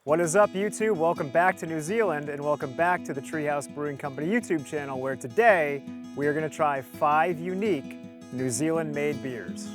What is up, YouTube? Welcome back to New Zealand and welcome back to the House Brewing Company YouTube channel, where today we are going to try 5 unique New Zealand-made beers.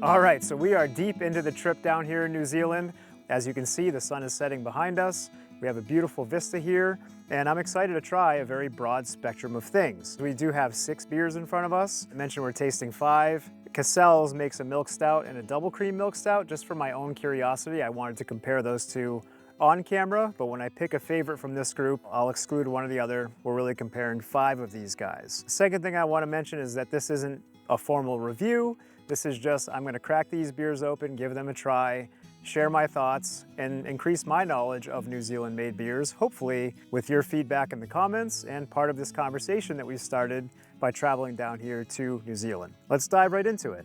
All right, so we are deep into the trip down here in New Zealand. As you can see, the sun is setting behind us. We have a beautiful vista here, and I'm excited to try a very broad spectrum of things. We do have 6 beers in front of us. I mentioned we're tasting 5. Cassell's makes a milk stout and a double cream milk stout. Just for my own curiosity, I wanted to compare those two on camera, but when I pick a favorite from this group, I'll exclude one or the other. We're really comparing 5 of these guys. The second thing I want to mention is that this isn't a formal review. This is just, I'm going to crack these beers open, give them a try, share my thoughts, and increase my knowledge of New Zealand-made beers, hopefully with your feedback in the comments and part of this conversation that we started by traveling down here to New Zealand. Let's dive right into it.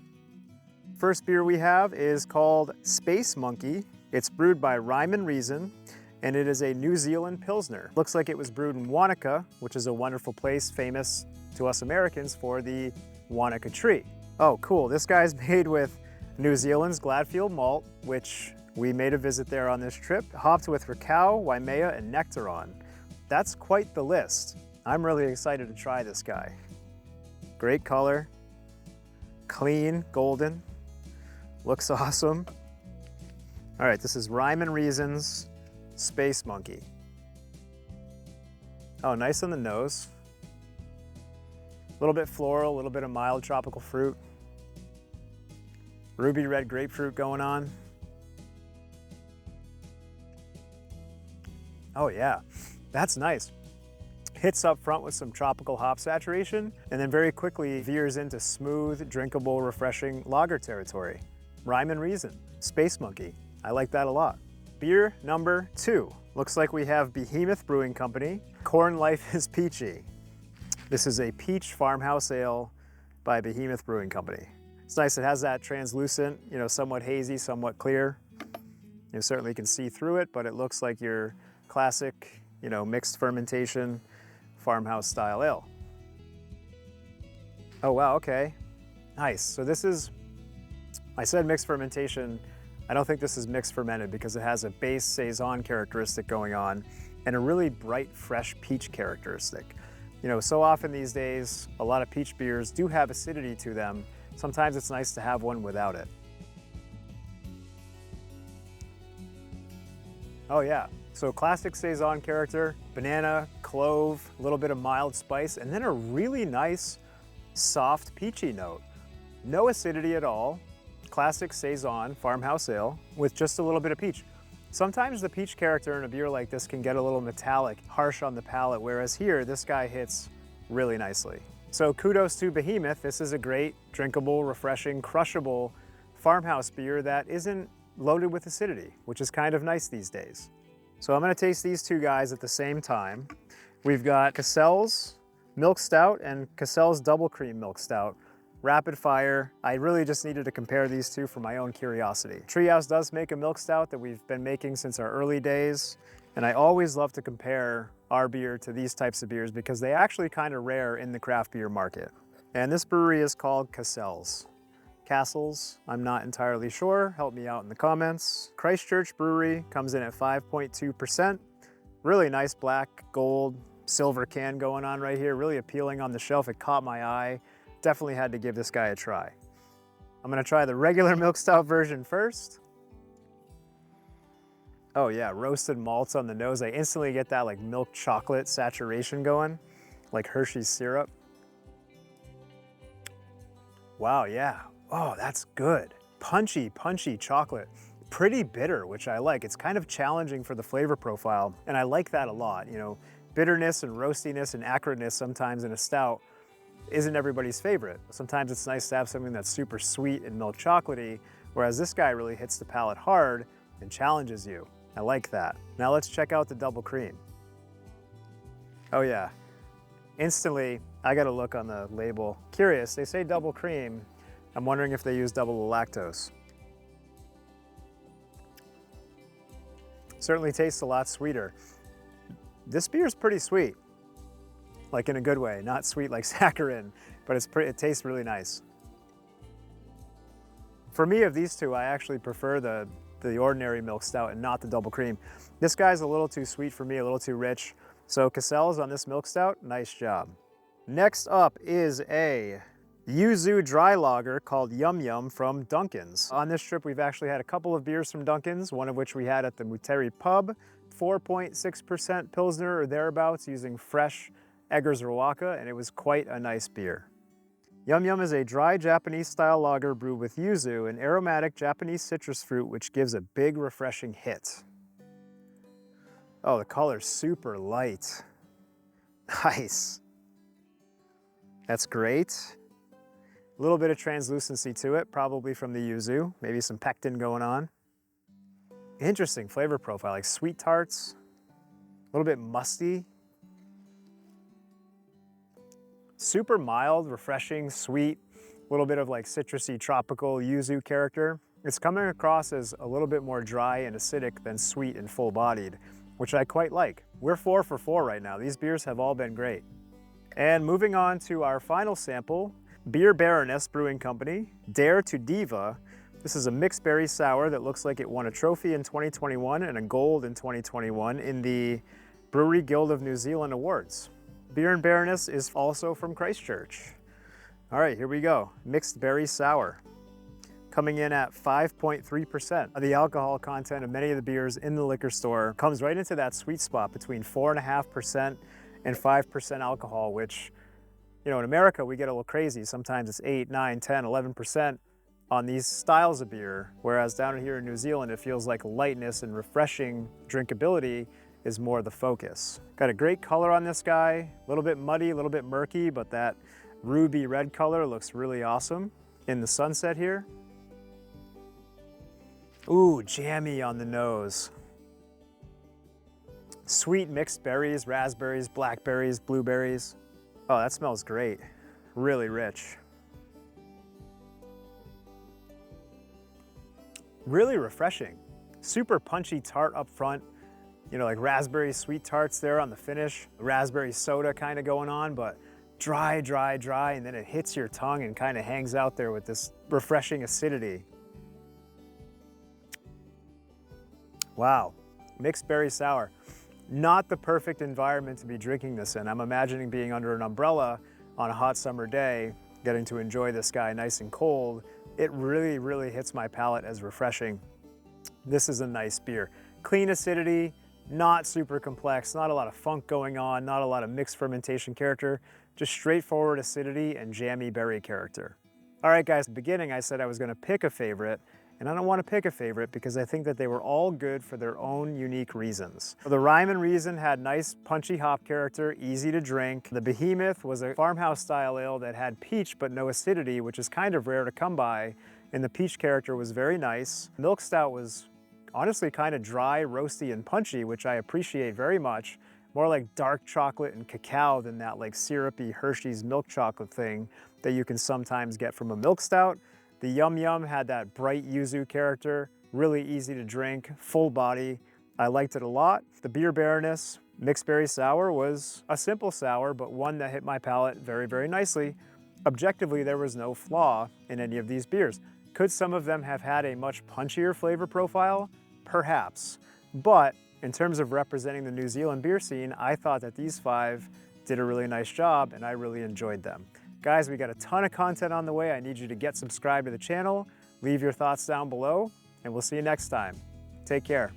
First beer we have is called Space Monkey. It's brewed by Rhyme and Reason, and it is a New Zealand Pilsner. Looks like it was brewed in Wanaka, which is a wonderful place famous to us Americans for the Wanaka tree. Oh, cool. This guy's made with New Zealand's Gladfield malt, which we made a visit there on this trip, hopped with Ricau, Waimea, and Nectaron. That's quite the list. I'm really excited to try this guy. Great color, clean, golden, looks awesome. All right, this is Rhyme and Reason's Space Monkey. Oh, nice on the nose. A little bit floral, a little bit of mild tropical fruit. Ruby red grapefruit going on. Oh yeah, that's nice. Hits up front with some tropical hop saturation, and then very quickly veers into smooth, drinkable, refreshing lager territory. Rhyme and Reason, Space Monkey. I like that a lot. Beer number 2. Looks like we have Behemoth Brewing Company. Corn Life is Peachy. This is a peach farmhouse ale by Behemoth Brewing Company. It's nice, it has that translucent, somewhat hazy, somewhat clear. You certainly can see through it, but it looks like your classic, mixed fermentation farmhouse style ale. Oh wow, okay. Nice. So this is, I said mixed fermentation. I don't think this is mixed fermented because it has a base saison characteristic going on and a really bright, fresh peach characteristic. So often these days, a lot of peach beers do have acidity to them. Sometimes it's nice to have one without it. Oh yeah, so classic saison character, banana, clove, a little bit of mild spice, and then a really nice, soft peachy note. No acidity at all. Classic saison farmhouse ale with just a little bit of peach. Sometimes the peach character in a beer like this can get a little metallic, harsh on the palate, whereas here, this guy hits really nicely. So kudos to Behemoth. This is a great, drinkable, refreshing, crushable farmhouse beer that isn't loaded with acidity, which is kind of nice these days. So I'm gonna taste these two guys at the same time. We've got Cassell's Milk Stout and Cassell's Double Cream Milk Stout. Rapid fire. I really just needed to compare these two for my own curiosity. Treehouse does make a milk stout that we've been making since our early days, and I always love to compare our beer to these types of beers because they actually kind of rare in the craft beer market. And this brewery is called Cassell's. Castles, I'm not entirely sure. Help me out in the comments. Christchurch Brewery comes in at 5.2%. Really nice black, gold, silver can going on right here. Really appealing on the shelf. It caught my eye. Definitely had to give this guy a try. I'm gonna try the regular milk stout version first. Oh yeah, roasted malts on the nose. I instantly get that like milk chocolate saturation going, like Hershey's syrup. Wow, yeah. Oh, that's good. Punchy, punchy chocolate. Pretty bitter, which I like. It's kind of challenging for the flavor profile, and I like that a lot. Bitterness and roastiness and acridness sometimes in a stout isn't everybody's favorite. Sometimes it's nice to have something that's super sweet and milk chocolatey, whereas this guy really hits the palate hard and challenges you. I like that. Now let's check out the double cream. Oh yeah, instantly I got a look on the label. Curious, they say double cream. I'm wondering if they use double the lactose. Certainly tastes a lot sweeter. This beer is pretty sweet. Like in a good way, not sweet like saccharin, but it tastes really nice. For me, of these two, I actually prefer the ordinary milk stout and not the double cream. This guy's a little too sweet for me, a little too rich. So Cassell's on this milk stout, nice job. Next up is a Yuzu dry lager called Yum Yum from Duncan's. On this trip, we've actually had a couple of beers from Duncan's, one of which we had at the Muteri pub, 4.6% Pilsner or thereabouts using fresh Eggers Rawaka, and it was quite a nice beer. Yum Yum is a dry Japanese-style lager brewed with yuzu, an aromatic Japanese citrus fruit which gives a big, refreshing hit. Oh, the color's super light. Nice. That's great. A little bit of translucency to it, probably from the yuzu, maybe some pectin going on. Interesting flavor profile, like sweet tarts, a little bit musty. Super mild, refreshing, sweet, a little bit of like citrusy, tropical yuzu character. It's coming across as a little bit more dry and acidic than sweet and full-bodied, which I quite like. We're 4 for 4 right now. These beers have all been great. And moving on to our final sample, Beer Baroness Brewing Company, Dare to Diva. This is a mixed berry sour that looks like it won a trophy in 2021 and a gold in 2021 in the Brewery Guild of New Zealand Awards. Beer and Baroness is also from Christchurch. All right, here we go. Mixed berry sour. Coming in at 5.3%. The alcohol content of many of the beers in the liquor store comes right into that sweet spot between 4.5% and 5% alcohol, which, you know, in America, we get a little crazy. Sometimes it's 8, 9, 10, 11% on these styles of beer, whereas down here in New Zealand, it feels like lightness and refreshing drinkability is more the focus. Got a great color on this guy, a little bit muddy, a little bit murky, but that ruby red color looks really awesome in the sunset here. Ooh, jammy on the nose. Sweet mixed berries, raspberries, blackberries, blueberries. Oh, that smells great. Really rich. Really refreshing. Super punchy tart up front. You know, like raspberry sweet tarts there on the finish. Raspberry soda kind of going on, but dry, dry, dry, and then it hits your tongue and kind of hangs out there with this refreshing acidity. Wow, mixed berry sour. Not the perfect environment to be drinking this in. I'm imagining being under an umbrella on a hot summer day, getting to enjoy this guy nice and cold. It really, really hits my palate as refreshing. This is a nice beer. Clean acidity, not super complex, not a lot of funk going on, not a lot of mixed fermentation character, just straightforward acidity and jammy berry character. All right, guys, at the beginning I said I was gonna pick a favorite, and I don't want to pick a favorite because I think that they were all good for their own unique reasons. The Rhyme and Reason had nice punchy hop character, easy to drink. The Behemoth was a farmhouse style ale that had peach but no acidity, which is kind of rare to come by, and the peach character was very nice. Milk Stout was honestly kind of dry, roasty, and punchy, which I appreciate very much. More like dark chocolate and cacao than that like syrupy Hershey's milk chocolate thing that you can sometimes get from a milk stout. The Yum Yum had that bright yuzu character, really easy to drink, full body. I liked it a lot. The Beer Baroness Mixed Berry Sour was a simple sour, but one that hit my palate very, very nicely. Objectively, there was no flaw in any of these beers. Could some of them have had a much punchier flavor profile? Perhaps. But in terms of representing the New Zealand beer scene, I thought that these 5 did a really nice job and I really enjoyed them. Guys, we got a ton of content on the way. I need you to get subscribed to the channel, leave your thoughts down below, and we'll see you next time. Take care.